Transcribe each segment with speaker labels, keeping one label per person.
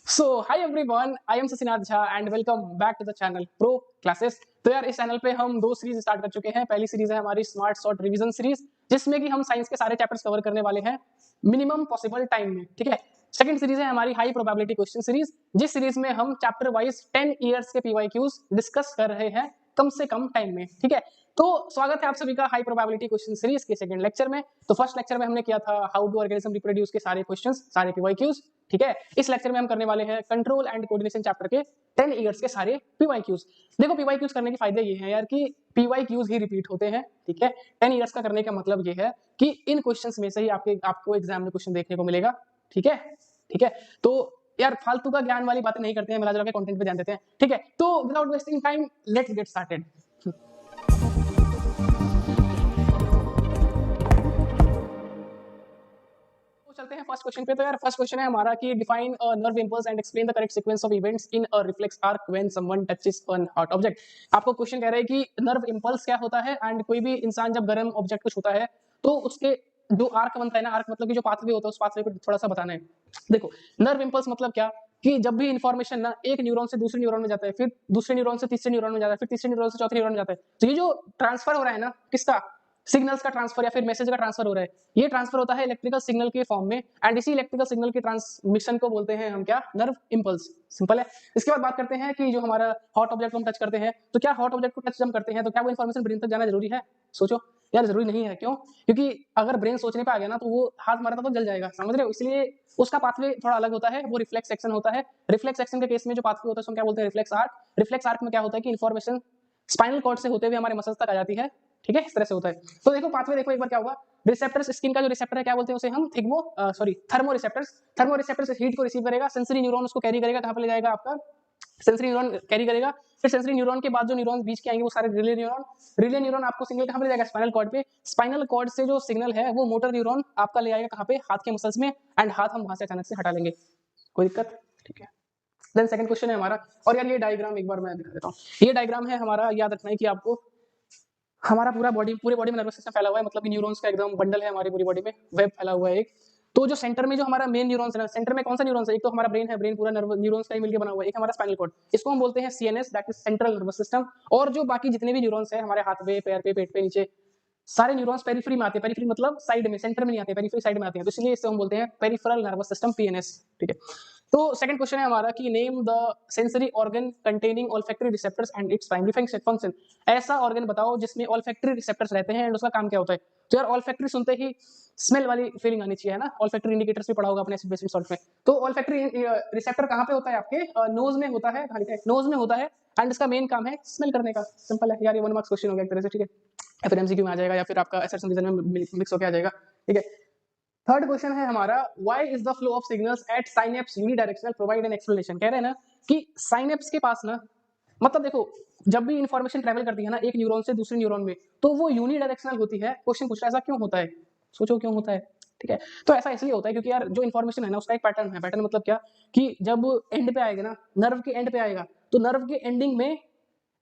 Speaker 1: So hi everyone, I am Sachinath Jha and welcome back to the channel Pro Classes. तो यार इस channel पे हम दो सीरीज स्टार्ट कर चुके हैं। पहली सीरीज है हमारी स्मार्ट शॉर्ट रिवीजन सीरीज, जिसमें कि हम साइंस के सारे चैप्टर्स कवर करने वाले हैं मिनिमम पॉसिबल टाइम में। ठीक है। सेकंड सीरीज है हमारी हाई प्रोबेबिलिटी क्वेश्चन सीरीज, जिस सीरीज में हम चैप्टर वाइज 10 ईयर्स के पीवाईक्यूज डिस्कस कर रहे हैं कम से कम टाइम में। ठीक है। तो स्वागत है आप सभी का हाई प्रोबेबिलिटी क्वेश्चन सीरीज के सेकंड लेक्चर में। तो फर्स्ट लेक्चर में हमने किया था हाउ डू ऑर्गेनिज्म रिप्रोड्यूस के सारे क्वेश्चंस, सारे पीवाईक्यूज। ठीक है। इस लेक्चर में हम करने वाले हैं कंट्रोल एंड कोऑर्डिनेशन चैप्टर के 10 ईयर्स के सारे पीवाईक्यूज। देखो पीवाईक्यूज करने के फायदे ये हैं यार कि पीवाईक्यूज ही रिपीट होते हैं। ठीक है। 10 ईयर्स का करने का मतलब ये है कि इन क्वेश्चंस में से ही आपको एग्जाम में क्वेश्चन देखने को मिलेगा। ठीक है। ठीक है। तो यार फालतू का ज्ञान वाली बातें नहीं करते हैं, मिला जुला के कंटेंट पे ध्यान देते हैं। ठीक है। तो without wasting time let's get started. चलते हैं फर्स्ट क्वेश्चन पे। तो यार फर्स्ट क्वेश्चन है हमारा कि define a nerve impulse and explain the correct sequence of events in a reflex arc when someone touches an hot object. आपको question कह रहा है कि नर्व इंपल्स क्या होता है एंड कोई भी इंसान जब गर्म ऑब्जेक्ट को छूता है तो उसके जो आर्क बनता है ना, आर्क मतलब कि जो पाथवे होता है, उस पाथवे को थोड़ा सा बताना है। देखो नर्व इंपल्स मतलब क्या कि जब भी इंफॉर्मेशन ना एक न्यूरॉन से दूसरे न्यूरॉन में जाता है, फिर दूसरे न्यूरॉन से तीसरे न्यूरॉन में जाता है, फिर तीसरे न्यूरॉन से चौथे न्यूरॉन में जाता है, तो ये जो ट्रांसफर हो रहा है ना, किसका, सिग्नल्स का ट्रांसफर या फिर मैसेज का ट्रांसफर हो रहा है, ये ट्रांसफर होता है इलेक्ट्रिकल सिग्नल के फॉर्म में। एंड इसी इलेक्ट्रिकल सिग्नल के ट्रांसमिशन को बोलते हैं हम क्या, नर्व इंपल्स। सिंपल है। इसके बाद बात करते हैं कि जो हमारा हॉट ऑब्जेक्ट को हम टच करते हैं, तो क्या हॉट ऑब्जेक्ट को टच जब करते हैं तो क्या वो इन्फॉर्मेशन ब्रेन तक जाना जरूरी है? सोचो यार, जरूरी नहीं है। क्यों? क्योंकि अगर ब्रेन सोचने पे आ गया ना तो वो हाथ मारा तो जल जाएगा, समझ रहे हो? इसलिए उसका पाथवे थोड़ा अलग होता है, वो रिफ्लेक्स एक्शन होता है। रिफ्लेक्स एक्शन के केस में जो पाथवे होता है उसको क्या बोलते हैं, रिफ्लेक्स आर्क। रिफ्लेक्स आर्क में क्या होता है कि इन्फॉर्मेशन स्पाइनल कॉर्ड से होते हुए हमारे मसल्स तक आ जाती है। ठीक है, इस तरह से होता है। तो देखो पाथवे देखो एक बार क्या होगा। रिसेप्टर्स, स्किन का जो रिसेप्टर है क्या बोलते हैं उसे हम, thermo receptors. Thermo receptors heat को रिसीव करेगा, सेंसरी न्यूरॉन उसको कैरी करेगा, कहां पे ले जाएगा आपका, सेंसरी न्यूरॉन कैरी करेगा। फिर सेंसरी न्यूरॉन के बाद जो न्यूरॉन बीच के आएंगे वो सारे रिले न्यूरॉन। रिले न्यूरॉन आपको सिग्नल कहां पे ले जाएगा, स्पाइनल कॉर्ड पे। स्पाइनल कॉर्ड से जो सिग्नल है वो मोटर न्यूरॉन आपका ले आएगा कहां पे, हाथ के मसल्स में। एंड हाथ हम वहां से अचानक से हटा लेंगे, कोई दिक्कत? ठीक है। देन सेकंड क्वेश्चन है हमारा, और यार ये डायग्राम एक बार मैं दिखा देता हूँ। ये डायग्राम है हमारा, याद रखना है कि आपको हमारा पूरे बॉडी में नर्वस सिस्टम फैला हुआ है, मतलब कि न्यूरॉन्स का एकदम बंडल है हमारी पूरी बॉडी में, वेब फैला हुआ है एक। तो जो सेंटर में जो हमारा मेन न्यूरॉन्स है ना, सेंटर में कौन सा न्यूरॉन्स है, एक तो हमारा ब्रेन है, ब्रेन पूरा न्यूरॉन्स का ही मिलकर बना हुआ है। एक हमारा स्पाइनल कॉर्ड, इसको हम बोलते हैं CNS, that is central nervous system. और जो बाकी जितने भी न्यूरॉन्स है हमारे हाथ पे, पैर पे, पेट पे, नीचे, सारे न्यूरॉन्स पेरिफेरी में आते हैं। पेरिफेरी मतलब साइड में, सेंटर में नहीं आते, पेरिफेरी साइड में आते हैं, तो इसलिए इससे हम बोलते हैं पेरिफेरल नर्वस सिस्टम, पीएनएस। ठीक है। तो सेकंड क्वेश्चन है हमारा कि name the sensory organ containing olfactory receptors and its primary function. ऐसा ऑर्गन बताओ जिसमें ऑल्फैक्टरी रिसेप्टर्स रहते हैं एंड उसका काम क्या होता है। तो यार ऑल्फैक्टरी सुनते ही स्मेल वाली फीलिंग आनी चाहिए, है ना? ऑल्फैक्टरी इंडिकेटर्स भी पढ़ा होगा अपने एसिड बेसिक सॉल्ट में। तो ऑल्फैक्टरी रिसेप्टर कहाँ पे होता है, आपके नोज में होता है, नोज में होता है। एंड इसका मेन काम है स्मेल करने का। सिंपल है यार, ये 1 मार्क्स क्वेश्चन हो गया एक तरह से। ठीक है। या फिर एमसीक्यू में आ जाएगा, या फिर आपका एसएसएम डिवीजन में मिक्स होकर आ जाएगा। ठीक है। थर्ड क्वेश्चन है हमारा, why is the flow of signals eight synapse unidirectional, provide an explanation. कह रहे हैं ना कि साइनेप्स के पास ना, मतलब देखो जब भी इंफॉर्मेशन ट्रेवल करती है ना एक न्यूरॉन से दूसरे न्यूरॉन में, तो वो यूनिडायरेक्शनल होती है। क्वेश्चन पूछ रहा है ऐसा क्यों होता है, सोचो क्यों होता है। ठीक है। तो ऐसा इसलिए होता है क्योंकि यार जो इन्फॉर्मेशन है ना उसका एक पैटर्न है। पैटर्न मतलब क्या कि जब एंड पे आएगा ना, नर्व के एंड पे आएगा, तो नर्व के एंडिंग में,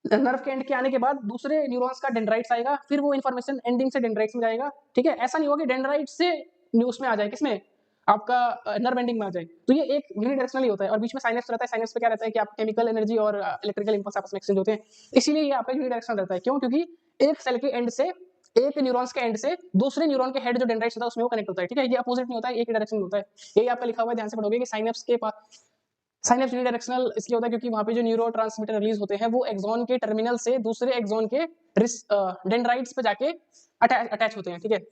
Speaker 1: नर्व के एंड के आने के बाद दूसरे न्यूरॉन्स का डेंड्राइट्स आएगा, फिर वो इन्फॉर्मेशन एंडिंग से डेंड्राइट्स में जाएगा। ठीक है। ऐसा नहीं होगा कि डेंड्राइट से न्यूज में आ जाए, किसमें, आपका नर्व एंडिंग में आ जाए। तो ये एक यूनिडायरेक्शनल होता है। और बीच में साइनेप्स रहता है। साइनेप्स पे क्या रहता है कि आप केमिकल एनर्जी और इलेक्ट्रिकल इंपल्स आपस में एक्सचेंज होते हैं, इसीलिए ये आपका यूनिडायरेक्शनल रहता है। क्यों? क्योंकि एक सेल के एंड से, एक न्यूरॉन्स के एंड से दूसरे न्यूरॉन के हेड जो डेंड्राइट्स होता है उसमें वो कनेक्ट होता है। ठीक है। ये अपोजिट नहीं होता है, एक ही डायरेक्शन में होता है। यही आपका लिखा हुआ है, ध्यान से पढ़ोगे कि साइनेप्स के पास, साइनेप्स यूनिडायरेक्शनल इसलिए होता है क्योंकि वहां पे जो न्यूरोट्रांसमीटर रिलीज होते हैं वो एक्सॉन के टर्मिनल से दूसरे एक्सॉन के डेंड्राइट्स पे जाके अटैच होते हैं। ठीक है।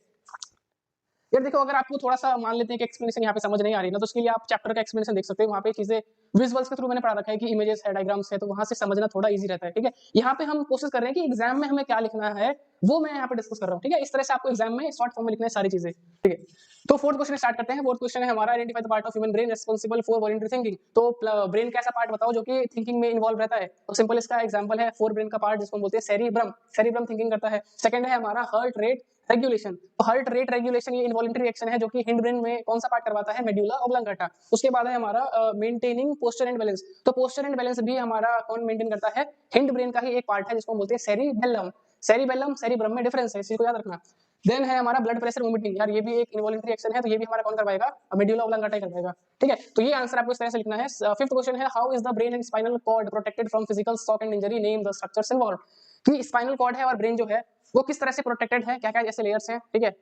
Speaker 1: यार देखो अगर आपको थोड़ा सा मान लेते हैं कि एक्सप्लेनेशन यहाँ पे समझ नहीं आ रही ना, तो उसके लिए आप चैप्टर का एक्सप्लेनेशन देख सकते हैं। वहाँ पे चीजें विजुअल्स के थ्रू मैंने पढ़ा रखा है कि इमेजेस है, डायग्राम्स है, तो वहां से समझना थोड़ा इजी रहता है। ठीक है। यहाँ पे हम कोशिश कर रहे हैं कि एग्जाम में हमें क्या लिखना है वो मैं यहाँ पे डिस्कस कर रहा हूँ। ठीक है। इस तरह से आपको एग्जाम में शॉर्ट फॉर्म में लिखना है सारी चीजें। ठीक है। तो फोर्थ क्वेश्चन स्टार्ट करते हैं। फोर्थ क्वेश्चन है हमारा, identify the part of human brain responsible for voluntary thinking. तो ब्रेन का ऐसा पार्ट बताओ जो कि थिंकिंग में इन्वॉल्व रहता है। तो सिंपल इसका एग्जांपल है फोर ब्रेन का पार्ट जिसको हम बोलते हैं सेरिब्रम। सेरिब्रम थिंकिंग करता है। सेकंड है हमारा हार्ट रेट रेगुलेशन। तो हार्ट रेट रेगुलेशन ये इनवॉलंटरी एक्शन है जो कि हिंड ब्रेन में कौन सा पार्ट करवाता है, मेडुला ऑब्लांगाटा। उसके बाद है हमारा मेंटेनिंग पोस्चर एंड बैलेंस। तो पोस्चर एंड बैलेंस भी हमारा कौन मेंटेन करता है, हिंड ब्रेन का ही एक पार्ट है जिसको हम बोलते हैं सेरिबेलम। सेरिबेलम सेरिब्रम में डिफरेंस है, इसी को याद रखना। देन है हमारा ब्लड प्रेशर वोमिटिंग, यार ये भी एक इनवॉलंटरी एक्शन है, तो ये भी हमारा कौन करवाएगा, मेडुला ऑब्लांगाटा ही करवाएगा, ठीक है। तो ये आंसर आपको इस तरह से लिखना है। फिफ्थ क्वेश्चन है how is the brain and spinal cord protected from physical shock and injury, name the structures involved, कि स्पाइनल कॉर्ड है और ब्रेन जो है वो किस तरह से प्रोटेक्टेड है, क्या क्या जैसे लेयर्स हैं, ठीक है।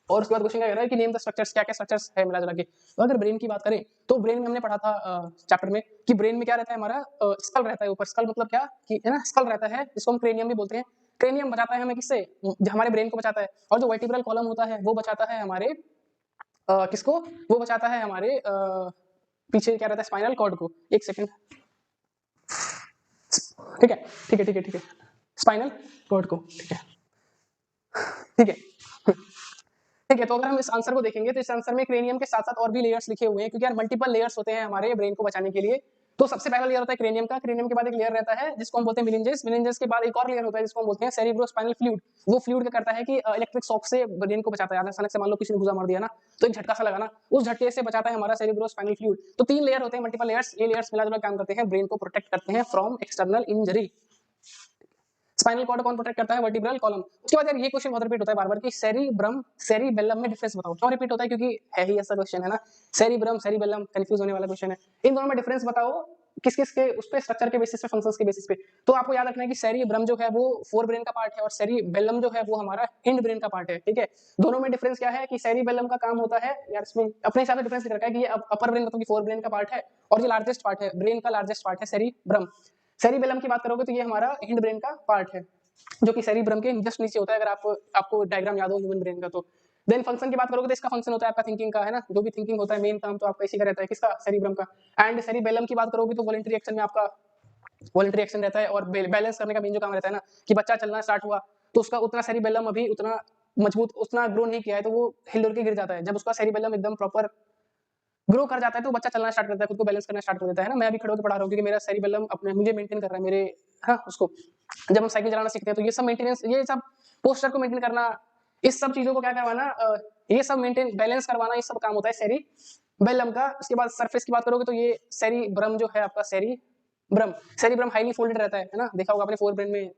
Speaker 1: और उसके बाद क्वेश्चन क्या कह रहा है कि नेम द स्ट्रक्चर्स, क्या क्या स्ट्रक्चर्स है मिला जुला के। तो अगर ब्रेन की बात करें तो ब्रेन में हमने पढ़ा था चैप्टर में कि ब्रेन में क्या रहता है, हमारा स्कल रहता है ऊपर। स्कल मतलब क्या कि है ना, स्कल रहता है जिसको हम क्रेनियम भी बोलते हैं। क्रेनियम बचाता है हमें किससे, हमारे ब्रेन को बचाता है। और जो वर्टिब्रल कॉलम होता है वो बचाता है हमारे किसको, वो बचाता है हमारे पीछे क्या रहता है, स्पाइनल कॉर्ड को। एक सेकंड, ठीक है ठीक है ठीक है ठीक है, स्पाइनल कॉर्ड को, ठीक है ठीक है ठीक है। तो अगर हम इस आंसर को देखेंगे तो इस आंसर में क्रेनियम के साथ साथ और भी लेयर्स लिखे हुए हैं, क्योंकि यार मल्टीपल लेयर्स होते हैं हमारे ब्रेन को बचाने के लिए। तो सबसे पहला लेयर होता है क्रेनियम का, क्रेनियम के बाद एक लेयर रहता है जिसको हम बोलते हैं मेनिंजेस, मेनिंजेस के बाद एक और लेयर होता है जिसको हम बोलते हैं सेरिब्रोस्पाइनल फ्लूइड। वो फ्लूइड क्या करता है कि इलेक्ट्रिक शॉक से ब्रेन को बचाता है। अचानक से मान लो किसी ने घुसा मार दिया ना, तो एक झटका सा लगा ना, उस झटके से बचाता है हमारा सेरिब्रोस्पाइनल फ्लूइड। तो 3 लेयर होते हैं, मल्टीपल लेयर्स। ये लेयर्स मिलाजुला काम करते हैं, ब्रेन को प्रोटेक्ट करते हैं from external injury. Spinal cord कौन प्रोटेक्ट करता है, वर्टिब्रल कॉलम। उसके बाद यार ये क्वेश्चन बहुत रिपीट होता है बार बार कि सेरिब्रम सेरिबेलम में डिफरेंस बताओ। क्यों रिपीट होता है, क्योंकि है ही ऐसा क्वेश्चन है ना, सेरिब्रम सेरिबेलम कंफ्यूज होने वाला क्वेश्चन है। इन दोनों में डिफरेंस बताओ किस किस के, उस पे स्ट्रक्चर के बेसिस पे, फंक्शंस के बेसिस पे। तो आपको याद रखना है कि सेरिब्रम जो है वो फोर ब्रेन का पार्ट है और सेरिबेलम जो है वो हमारा हिंड ब्रेन का पार्ट है, ठीक है। दोनों में डिफरेंस क्या है कि सेरिबेलम का काम होता है, यार इसमें अपने हिसाब से डिफरेंस लिख रखा है कि ये अपर ब्रेन मतलब कि फोर ब्रेन का पार्ट है और ये लार्जेस्ट पार्ट है, ब्रेन का लार्जेस्ट पार्ट है सेरिब्रम। सेरिबेलम की बात करोगे तो ये हमारा हिंड ब्रेन का पार्ट है, जो कि सेरिब्रम के जस्ट नीचे होता है, अगर आपको डायग्राम याद हो ह्यूमन ब्रेन का तो। देन फंक्शन की बात करोगे तो इसका फंक्शन होता है आपका थिंकिंग का, है ना, जो भी थिंकिंग होता है मेन काम तो आपका इसी का रहता है, किसका, सेरिब्रम का। एंड सेरिबेलम की बात करोगे तो वॉलंटरी एक्शन में आपका वॉलंटरी एक्शन रहता है और बैलेंस करने का मेन जो काम रहता है ना, कि बच्चा चलना स्टार्ट हुआ तो उसका उतना सेरिबेलम अभी उतना मजबूत, उतना ग्रो नहीं किया है, तो वो हिल डुल के गिर जाता है। जब उसका सेरिबेलम एकदम प्रॉपर ग्रो कर जाता है तो बच्चा चलना स्टार्ट करता है, खुद को बैलेंस करना स्टार्ट कर देता है ना। मैं अभी खड़े होकर पढ़ा रहा हूँ क्योंकि मेरा सेरिबेलम अपने मुझे मेंटेन कर रहा है मेरे, हाँ उसको। जब हम साइकिल चलाना सीखते हैं तो ये सब मेंटेनेंस, ये सब पोस्चर को मेंटेन करना, इस सब चीजों को क्या करवाना, ये सब मेंटेन बैलेंस करवाना, ये सब काम होता है सेरिबेलम का। उसके बाद सरफेस की बात करोगे तो ये सेरिब्रम जो है आपका, सेरिब्रम सेरिब्रम हाईली फोल्डेड रहता है ना, देखा होगा आपने फोर ब्रेन में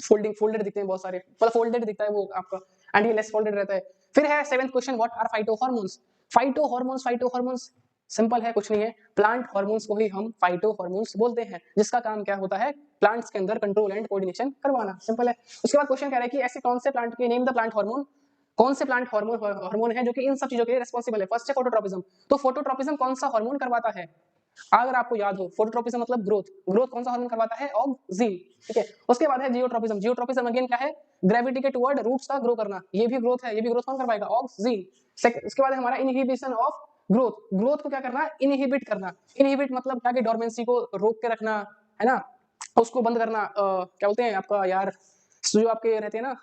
Speaker 1: फोल्डेड दिखते हैं बहुत सारे, मतलब फोल्डेड दिखता है वो आपका, एंड ये लेस फोल्डेड रहता है। फिर है seventh question, what are phytohormones. Phytohormones simple है, कुछ नहीं है, प्लांट हार्मोन्स को ही हम फाइटोहॉर्मोन्स बोलते हैं, जिसका काम क्या होता है, प्लांट्स के अंदर कंट्रोल एंड कोऑर्डिनेशन करवाना, सिंपल है। उसके बाद क्वेश्चन कह रहा है कि ऐसे कौन से प्लांट के, नेम द प्लांट हार्मोन, कौन से प्लांट हार्मोन है जो कि इन सब चीजों के लिए रिस्पॉन्सिबल है। फर्स्ट है फोटोट्रोपिज्म, तो फोटोट्रोपिज्म कौन सा हार्मोन करवाता है, अगर आपको याद हो, फोटोट्रोपिज्म मतलब ग्रोथ, ग्रोथ कौन सा हार्मोन करवाता है, ऑक्सीन, ठीक है। उसके बाद है जियोट्रोपिज्म, जियोट्रोपिज्म अगेन क्या है, ग्रेविटी के टुवर्ड रूट्स का ग्रो करना, ये भी ग्रोथ है, ये भी ग्रोथ कौन करवाएगा, ऑक्सीन। उसके बाद हमारा इनहिबिशन ऑफ ग्रोथ, ग्रोथ को क्या करना, इनहिबिट करना। इनहिबिट मतलब क्या कि डोरमेंसी को रोक के रखना, है ना, उसको बंद करना, क्या बोलते हैं आपका यार, जो आपके रहते हैं ना,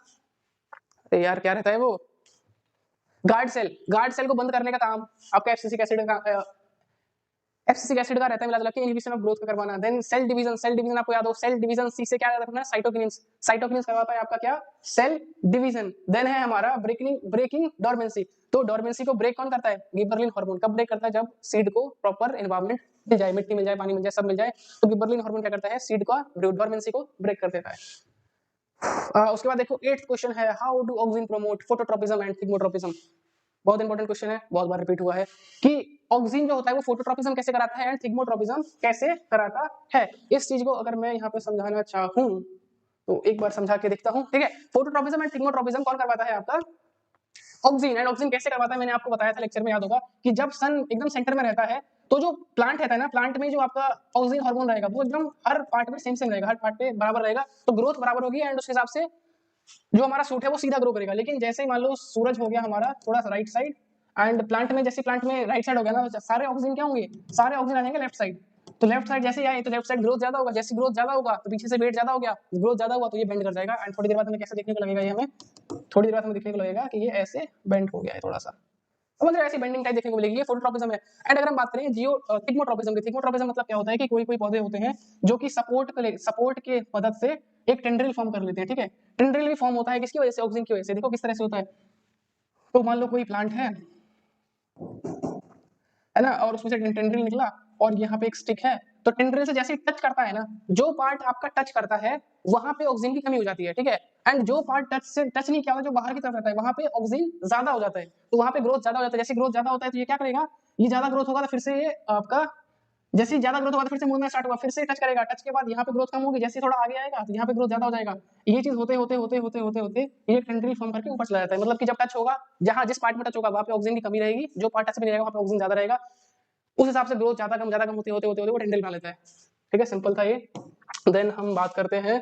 Speaker 1: अरे यार क्या रहता है वो, गार्ड सेल को बंद करने का काम आपका एब्सिसिक एसिड का, एब्सिसिक एसिड का रहता है, मिला जुला के इनहिबिशन ऑफ ग्रोथ का करवाना। देन सेल डिवीजन आपको याद हो, सेल डिवीजन सी से क्या याद रखना है, साइटोकिनिन्स करवाता है आपका क्या, सेल डिवीजन। देन है हमारा ब्रेकिंग डोरमेंसी, तो डोरमेंसी को ब्रेक कौन करता है, गिबरलिन हार्मोन। कब ब्रेक करता है, जब सीड को प्रॉपर एनवायरनमेंट मिल जाए, मिट्टी मिल जाए, पानी मिल जाए, सब मिल जाए, तो गिबरलिन हार्मोन क्या करता है, सीड का डोरमेंसी को ब्रेक कर देता है। उसके बाद देखो 8th क्वेश्चन है, how do oxygen promote phototropism and thigmotropism. बहुत इंपॉर्टेंट क्वेश्चन है, बहुत बार रिपीट हुआ है कि ऑक्सीन जो होता है वो फोटोट्रोपिज्म कैसे कराता है एंड थिग्मोट्रोपिज्म कैसे कराता है। इस चीज को अगर मैं यहाँ पे समझाना चाहूँ तो एक बार समझा के देखता हूँ, ठीक है। फोटोट्रोपिज्म एंड थिग्मोट्रोपिज्म कौन करवाता है आपका, ऑक्सीन। एंड ऑक्सीन कैसे करवाता है, मैंने आपको बताया था लेक्चर में, याद होगा कि जब सन एकदम सेंटर में रहता है तो जो प्लांट रहता है ना, प्लांट में जो आपका ऑक्सीन हार्मोन रहेगा वो एकदम हर पार्ट में सेम रहेगा, हर पार्ट पे बराबर रहेगा, तो ग्रोथ बराबर होगी एंड उस हिसाब से जो हमारा सूट है वो सीधा ग्रो करेगा। लेकिन जैसे ही मान लो सूरज हो गया हमारा थोड़ा सा राइट साइड, एंड प्लांट में जैसे प्लांट में राइट साइड हो गया ना, तो सारे ऑक्सीजन क्या होंगे, सारे ऑक्सीजन आ जाएंगे लेफ्ट साइड। तो लेफ्ट साइड जैसे आए तो लेफ्ट साइड ग्रोथ ज्यादा होगा, जैसे ग्रोथ ज्यादा होगा तो पीछे से वेट ज्यादा हो गया, ग्रोथ ज्यादा हुआ तो ये बेंड कर जाएगा। एंड थोड़ी देर बाद हमें कैसे देखने को लगेगा, ये हमें थोड़ी देर बाद हमें देखने को लगेगा कि ये ऐसे बेंड हो गया है थोड़ा सा, समझ रहे, ऐसी बेंडिंग टाइप देखने को मिलेगी, ये फोटोट्रोपिज्म है। एंड अगर हम बात करें जियो थिग्मोट्रोपिज्म की, थिग्मोट्रोपिज्म मतलब क्या होता है कि कोई कोई पौधे होते हैं जो कि सपोर्ट के मदद से एक टेंड्रिल फॉर्म कर लेते हैं, ठीक है। टेंड्रिल भी फॉर्म होता है किसकी वजह से, ऑक्सीजन की वजह से। देखो किस तरह से होता है, तो मान लो कोई प्लांट है ना, और उसमें से टेंड्रिल निकला और यहाँ पे एक स्टिक है, तो टेंड्रिल से जैसे टच करता है ना, जो पार्ट आपका टच करता है वहां पे ऑक्सीजन की कमी हो जाती है, ठीक है। एंड जो पार्ट टच नहीं किया होता, जो बाहर की तरफ रहता है, वहां पे ऑक्सीजन ज्यादा हो जाता है, तो वहां पे ग्रोथ ज्यादा हो जाता है। जैसे ग्रोथ ज्यादा होता है तो ये क्या करेगा, ये ज्यादा ग्रोथ होगा तो फिर से ये आपका जैसे ज्यादा ग्रोथ होगा तो फिर से मूवमेंट स्टार्ट होगा, फिर से टच करेगा, टच के बाद यहाँ पे ग्रोथ कम होगी, जैसे थोड़ा आगे आएगा तो यहाँ पे ग्रोथ ज्यादा हो जाएगा। ये चीज होते होते होते होते होते होते ये टेंड्रिल फॉर्म करके ऊपर चला जाता है। मतलब कि जब टच होगा, जहां जिस पार्ट में टच होगा वहां पे ऑक्सीजन की कमी रहेगी, जो पार्ट टच में नहीं रहेगा वहां पे ऑक्सीजन ज्यादा रहेगा, उस हिसाब से ग्रोथ ज्यादा कम होते होते होते होते वो टेंड्रिल बना लेता है। ठीक है, सिंपल था ये। देन हम बात करते हैं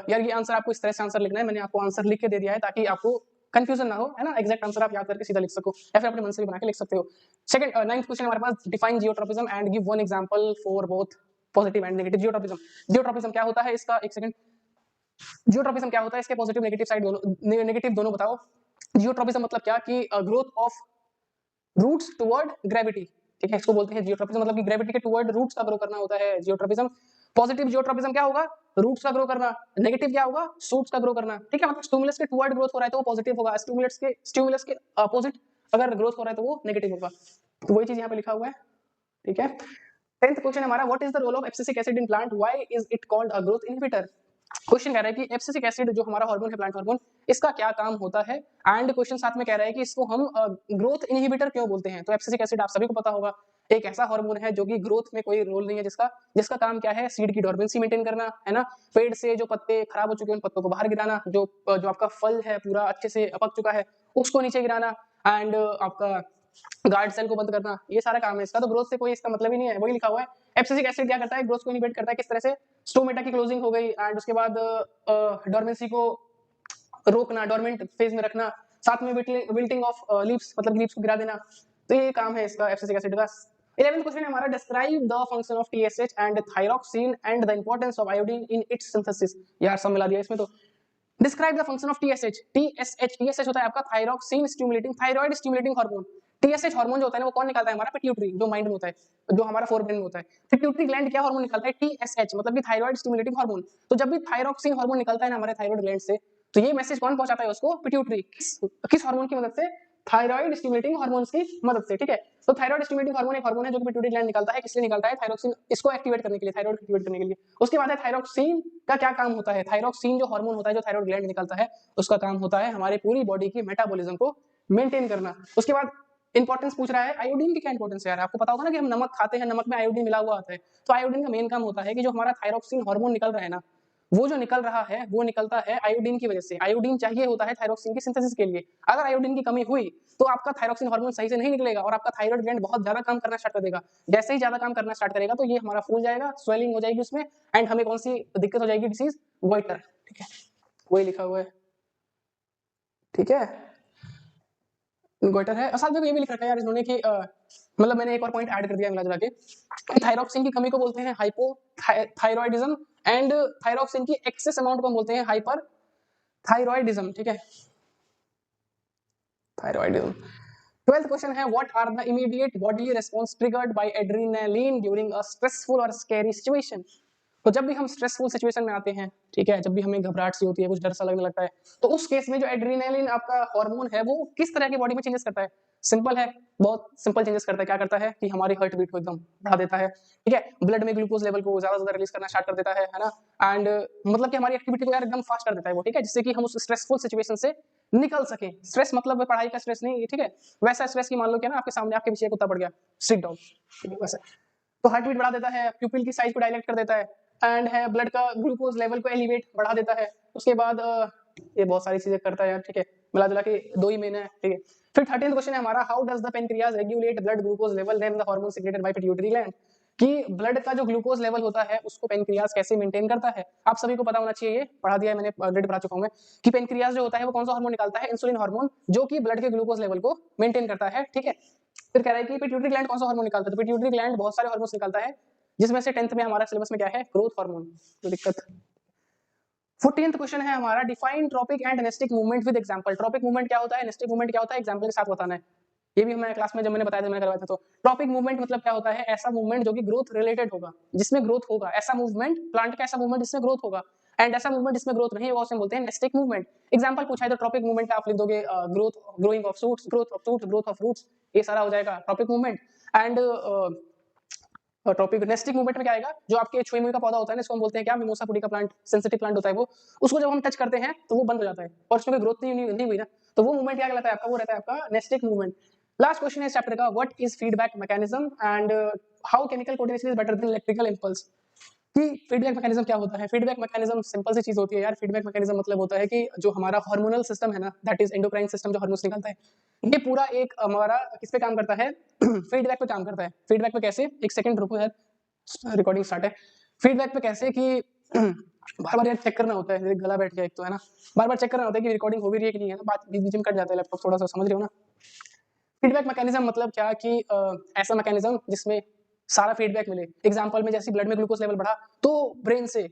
Speaker 1: यार ये आंसर आपको इस तरह से आंसर लिखना है, मैंने आपको आंसर लिख के दे दिया है ताकि आपको कंफ्यूजन ना हो, है ना, एग्जैक्ट आंसर आप याद करके सीधा लिख सको या फिर अपने मन से भी बना के लिख सकते हो। सेकंड 9th क्वेश्चन हमारे पास, define geotropism and give one example for both positive and negative geotropism. Geotropism क्या होता है इसका, एक सेकंड, जियोट्रॉपिज्म क्या होता है, इसके पॉजिटिव नेगेटिव साइड दोनों, नेगेटिव दोनों बताओ। जियोट्रॉपिज्म मतलब क्या कि growth of roots toward gravity, ठीक है, इसको बोलते हैं जियोट्रॉपिज्म, मतलब कि ग्रेविटी के टुवर्ड रूट्स का ग्रो करना होता है जियोट्रॉपिज्म। पॉजिटिव जियोट्रॉपिज्म क्या होगा, रूट्स का ग्रो करना, नेगेटिव क्या होगा, शूट्स का ग्रो करना। ठीक है, मतलब स्टिमुलस के टुवर्ड ग्रोथ हो रहा है तो वो पॉजिटिव होगा, स्टिमुलस के अपोजिट अगर ग्रोथ हो रहा है तो वो नेगेटिव होगा। तो वही चीज यहाँ पे लिखा हुआ है। ठीक है, 10th क्वेश्चन हमारा, what is the role of abscisic acid in plant, why is it called a growth inhibitor. Question कह रहा है कि एब्सिसिक एसिड जो हमारा हार्मोन है, प्लांट हार्मोन, इसका क्या काम होता है। एंड क्वेश्चन साथ में कह रहा है कि इसको हम ग्रोथ इनहिबिटर क्यों बोलते हैं। तो एब्सिसिक एसिड आप सभी को पता होगा, एक ऐसा हार्मोन है जो कि ग्रोथ में कोई रोल नहीं है, जिसका काम क्या है, सीड की डोरमेंसी मेंटेन करना, है ना, पेड़ से जो पत्ते खराब हो चुके हैं उन पत्तों को बाहर गिराना, जो आपका फल है पूरा अच्छे से पक चुका है उसको नीचे गिराना, एंड आपका गार्ड सेल को बंद करना, ये सारा काम है इसका। तो ग्रोथ से कोई इसका मतलब ही नहीं है, वही लिखा हुआ है। एब्सिसिक एसिड क्या करता है, ग्रोथ को इनहिबिट करता है। किस तरह से, स्टोमेटा की क्लोजिंग हो गई एंड उसके बाद डोरमेंसी को रोकना, डोरमेंट फेज में रखना, साथ में विल्टिंग ऑफ लीव्स, मतलब लीव्स को गिरा देना। तो ये काम है इसका एब्सिसिक एसिड का। 11th क्वेश्चन है हमारा, describe the function of TSH and thyroxine and the importance of iodine in its synthesis. यार सब मिला दिया इसमें तो। Describe the function of TSH. TSH होता है आपका thyroxine stimulating, thyroid stimulating hormone. TSH hormone जो होता है ना वो कौन निकालता है, हमारा पिट्यूटरी, जो माइंड में होता है, जो हमारा फोरब्रेन में होता है। पिट्यूटरी ग्लैंड क्या हार्मोन निकालता है, टीएसएच, मतलब कि थायराइड स्टिमुलेटिंग हार्मोन। तो जब भी थायरॉक्सिन हार्मोन निकलता है ना हमारे थायराइड ग्लैंड से, तो ये मैसेज कौन पहुंचाता है उसको, पिट्यूटरी। किस हार्मोन की मदद से, थायराइड स्टिमुलेटिंग हार्मोन्स की मदद से। ठीक है, तो थायराइड स्टिमुलेटिंग हार्मोन एक हार्मोन है जो कि पिट्यूटरी ग्लैंड निकालता है। किसलिए निकालता है, थायरॉक्सिन इसको एक्टिवेट करने के लिए, थायराइड को एक्टिवेट करने के लिए। उसके बाद है थायरॉक्सिन का क्या काम होता है। थायरॉक्सिन जो हार्मोन होता है जो थायराइड ग्लैंड निकालता है, उसका काम होता है हमारे पूरी बॉडी की मेटाबॉलिज्म को मेंटेन करना। उसके बाद इंपॉर्टेंस पूछ रहा है, आयोडीन की क्या इंपॉर्टेंस है यार, आपको पता होगा ना कि हम नमक खाते हैं, नमक में आयोडीन मिला हुआ आता है। तो आयोडीन का मेन काम होता है कि जो हमारा थायरॉक्सिन हार्मोन निकल रहा है ना, वो जो निकल रहा है वो निकलता है आयोडीन की वजह से। आयोडीन चाहिए होता है थायरॉक्सिन की सिंथेसिस के लिए। अगर आयोडीन की कमी हुई तो आपका थायरॉक्सिन हार्मोन सही से नहीं निकलेगा और आपका थायराइड ग्लैंड बहुत ज्यादा काम करना स्टार्ट कर देगा। जैसे ही ज्यादा काम करना स्टार्ट करेगा तो ये हमारा फूल जाएगा, स्वेलिंग हो जाएगी उसमें, एंड हमें कौन सी दिक्कत हो जाएगी, डिसीज, गोइटर। ठीक है, वही लिखा हुआ है। ठीक है, गोइटर है। असल में ये भी लिख रखा है यार इन्होंने कि मतलब मैंने एक और पॉइंट ऐड कर दिया मिला जुला के, थायरॉक्सिन की कमी को बोलते हैं हाइपो थायरॉइडिज्म, एंड थायरॉक्सिन की एक्सेस अमाउंट को बोलते हैं हाइपर थायरॉइडिज्म। ठीक है, थायरॉइडिज्म। 12th क्वेश्चन है, what are the immediate body response triggered by adrenaline during a stressful और स्कैरी सिचुएशन। तो जब भी हम स्ट्रेसफुल सिचुएशन में आते हैं, ठीक है, जब भी हमें घबराहट सी होती है, कुछ डर सा लगने लगता है, तो उस केस में जो एड्रेनालिन आपका हार्मोन है वो किस तरह की बॉडी में चेंजेस करता है। सिंपल है, बहुत सिंपल चेंजेस करता है। क्या करता है कि हमारी हार्ट बीट को एकदम बढ़ा देता है, ठीक है, ब्लड में ग्लूकोज लेवल को ज्यादा ज्यादा रिलीज करना स्टार्ट कर देता है ना, एंड मतलब कि हमारी एक्टिविटी को यार एकदम फास्ट कर देता है वो। ठीक है, जिससे कि हम उस स्ट्रेसफुल सिचुएशन से निकल सके। स्ट्रेस मतलब पढ़ाई का स्ट्रेस नहीं, ठीक है, वैसा स्ट्रेस की मान लो क्या ना, आपके सामने आपके पीछे कुत्ता पड़ गया, स्ट्रीट डॉग, वैसा। तो हार्ट बीट बढ़ा देता है, प्यूपिल की साइज को डायलेक्ट कर देता है, एंड है ब्लड का ग्लूकोज लेवल को एलिवेट बढ़ा देता है। उसके बाद ये बहुत सारी चीजें करता है यार। ठीक है, मिला जुला के 2 ही महीने। ठीक है, फिर 13th क्वेश्चन है हमारा, how does the pancreas regulate blood glucose level then the hormone secreted by pituitary gland. कि ब्लड का जो ग्लूकोज लेवल होता है उसको पेनक्रियाज कैसे मेंटेन करता है। आप सभी को पता होना चाहिए, ये पढ़ा दिया है मैंने, ऑलरेडी पढ़ा चुका हूं मैं, कि पेनक्रियाज जो होता है वो कौन सा हार्मोन निकालता है, इंसुलिन हार्मोन, जो कि ब्लड के ग्लूकोज लेवल को मेंटेन करता है। ठीक है, फिर कह रहा है कि पिट्यूटरी ग्लैंड कौन सा हार्मोन निकालता है। तो पिट्यूटरी ग्लैंड बहुत सारे हार्मोन्स निकालता है, जिसमें से 10th में हमारा सिलेबस में क्या है, ग्रोथ हार्मोन। तो दिक्कत। 14th क्वेश्चन है हमारा, define tropic and nastic movement with example. Tropic movement क्या होता है, नेस्टिक मूवमेंट क्या होता है, एग्जांपल के साथ बताना है। ये भी हमारे क्लास में जब मैंने बताया था, मैंने करवाया था। तो ट्रॉपिक मूवमेंट मतलब क्या होता है, ऐसा मूवमेंट जो कि ग्रोथ रिलेटेड होगा, जिसमें ग्रोथ होगा, ऐसा मूवमेंट प्लांट का, ऐसा मूवमेंट जिसमें ग्रोथ होगा, एंड ऐसा मूवमेंट जिसमें ग्रोथ नहीं होगा उसे बोलते हैं नेस्टिक मूवमेंट। एग्जांपल पूछा है तो ट्रॉपिक मूवमेंट का आप लिख दोगे growth, growing of shoots, growth of shoots, growth of roots, ये सारा हो जाएगा tropic movement. And topic nastic movement में क्या आएगा, जो आपके छुई मुई का पौधा होता है ना, इसको हम बोलते हैं क्या, मिमोसा पुडी का प्लांट, सेंसिटिव प्लांट होता है वो, उसको जब हम टच करते हैं तो वो बंद हो जाता है और उसमें ग्रोथ नहीं हुई ना, तो वो मूवमेंट क्या कहलाता है आपका, वो रहता है आपका नेस्टिक मूवमेंट। लास्ट क्वेश्चन है इस चैप्टर का, what is feedback mechanism and how chemical coordination is better than electrical impulse. कि फीडबैक मैकेनिज्म क्या होता है। फीडबैक मैकेनिज्म सिंपल सी चीज होती है यार। फीडबैक मैकेनिज्म मतलब होता है कि जो हमारा हार्मोनल सिस्टम है ना, दैट इज एंडोक्राइन सिस्टम, जो हार्मोन्स निकलता है, ये पूरा एक हमारा किस पे काम करता है, फीडबैक पे काम करता है। फीडबैक पे कैसे, एक सेकंड रुको यार, रिकॉर्डिंग स्टार्ट है। फीडबैक पे कैसे कि बार बार यार चेक करना होता है, गला बैठ गया एक तो है ना, बार बार चेक करना होता है कि रिकॉर्डिंग हो भी रही है कि नहीं है ना, बात बीच बीच में कट जाता है लैपटॉप, थोड़ा सा समझ रहे हो ना। फीडबैक मैकेनिज्म मतलब क्या कि ऐसा मैकेनिज्म जिसमें सारा फीडबैक मिले। एग्जांपल में जैसे ब्लड में ग्लूकोज लेवल बढ़ा तो ब्रेन से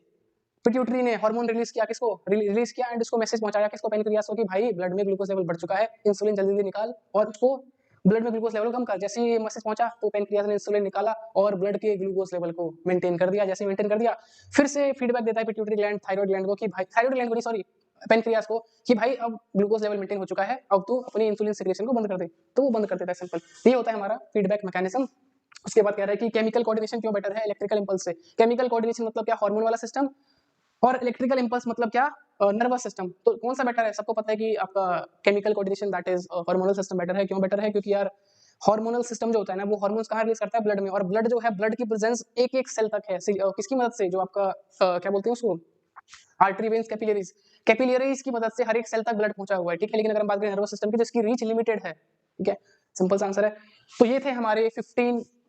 Speaker 1: पिट्यूटरी ने हार्मोन रिलीज किया, किसको रिलीज किया, एंड उसको मैसेज पहुंचाया किसको, पेनक्रियास को, कि भाई ब्लड में ग्लूकोज लेवल बढ़ चुका है, इंसुलिन जल्दी जल्दी निकाल और उसको ब्लड में ग्लूकोज लेवल कम कर। जैसे ही मैसेज पहुंचा तो पेनक्रियास ने इंसुलिन निकाला और ब्लड के ग्लूकोज लेवल को मेंटेन कर दिया। जैसे मेंटेन कर दिया, फिर से फीडबैक देता है पिट्यूटरी ग्लैंड थायराइड ग्लैंड को, कि भाई थायराइड ग्लैंड को नहीं, सॉरी, पेनक्रियास को, कि भाई अब ग्लूकोज लेवल मेंटेन हो चुका है, अब तू अपनी इंसुलिन सिक्रेशन को बंद कर दे, तो वो बंद कर देता है। सिंपल ये होता है हमारा फीडबैक मैकेनिज्म। उसके बाद कह रहा है कि केमिकल कोऑर्डिनेशन क्यों बेटर है इलेक्ट्रिकल इंपल्स से। केमिकल कोऑर्डिनेशन मतलब क्या, हार्मोन वाला सिस्टम, और इलेक्ट्रिकल इंपल्स मतलब क्या, नर्वस सिस्टम। तो कौन सा बेटर है, सबको पता है कि आपका chemical coordination that is hormonal system better है। क्यों बेटर है, क्योंकि यार हार्मोनल सिस्टम जो होता है ना, वो हार्मोन्स कहाँ रिलीज करता है, ब्लड में, और ब्लड जो है, ब्लड की प्रेजेंस एक एक सेल तक है। किसकी मदद से, जो आपका क्या बोलते हैं उसको, आर्टरी वेन्स कैपिलरीज, कैपिलरीज की मदद से हर एक सेल तक ब्लड पहुंचा हुआ है, ठीक है। लेकिन अगर हम बात करें नर्वस सिस्टम की, जिसकी रीच लिमिटेड है, ठीक है, सिंपल सा आंसर है। तो ये थे हमारे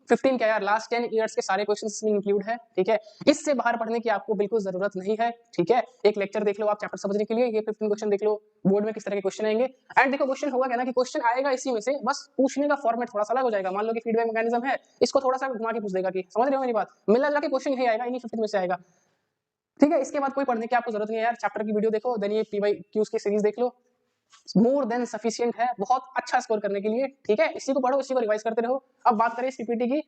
Speaker 1: 15 क्या यार, लास्ट 10 ईयर्स के सारे क्वेश्चंस में इंक्लूड है, ठीक है। इससे बाहर पढ़ने की आपको बिल्कुल जरूरत नहीं है, ठीक है। एक लेक्चर देख लो आप चैप्टर समझने के लिए, ये 15 क्वेश्चन देख लो, बोर्ड में किस तरह के क्वेश्चन आएंगे। एंड देखो क्वेश्चन होगा क्या ना, कि क्वेश्चन आएगा इसी में से, बस पूछने का फॉर्मेट थोड़ा सा अलग हो जाएगा। मान लो कि फीडबैक मैकेनिज्म है, इसको थोड़ा सा घुमा के पूछ देगा, कि समझ रहे हो मेरी बात, मिला जुला के क्वेश्चन यही आएगा, इन्हीं 15 में से आएगा, ठीक है। इसके बाद कोई पढ़ने की आपको जरूरत नहीं है यार, चैप्टर की वीडियो देखो, देन ये पीवाई क्यूज की सीरीज देख लो, मोर देन सफिशिएंट है, बहुत अच्छा स्कोर करने के लिए, ठीक है। इसी को पढ़ो, इसी को रिवाइज करते रहो। अब बात करें इस पीपीटी की,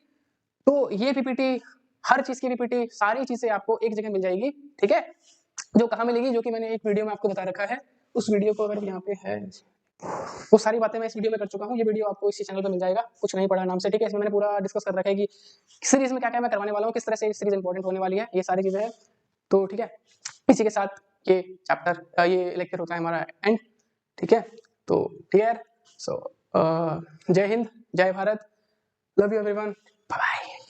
Speaker 1: तो ये पीपीटी, हर चीज की पीपीटी, सारी चीजें आपको एक जगह मिल जाएगी, ठीक है। जो कहाँ मिलेगी, जो कि मैंने एक वीडियो में आपको बता रखा है, उस वीडियो को अगर यहाँ पे है, वो सारी बातें मैं इस वीडियो में कर चुका हूँ। ये वीडियो आपको इसी चैनल पे मिल जाएगा, कुछ नहीं पढ़ा नाम से, ठीक है। इसमें मैंने पूरा डिस्कस कर रखा है कि सीरीज में क्या क्या मैं करवाने वाला हूँ, किस तरह से सीरीज इंपॉर्टेंट होने वाली है, ये सारी चीजें हैं। तो ठीक है, इसी के साथ ये चैप्टर, ये लेक्चर होता है हमारा एंड, ठीक है। तो क्लियर, सो जय हिंद, जय Bharat, love you everyone, bye bye.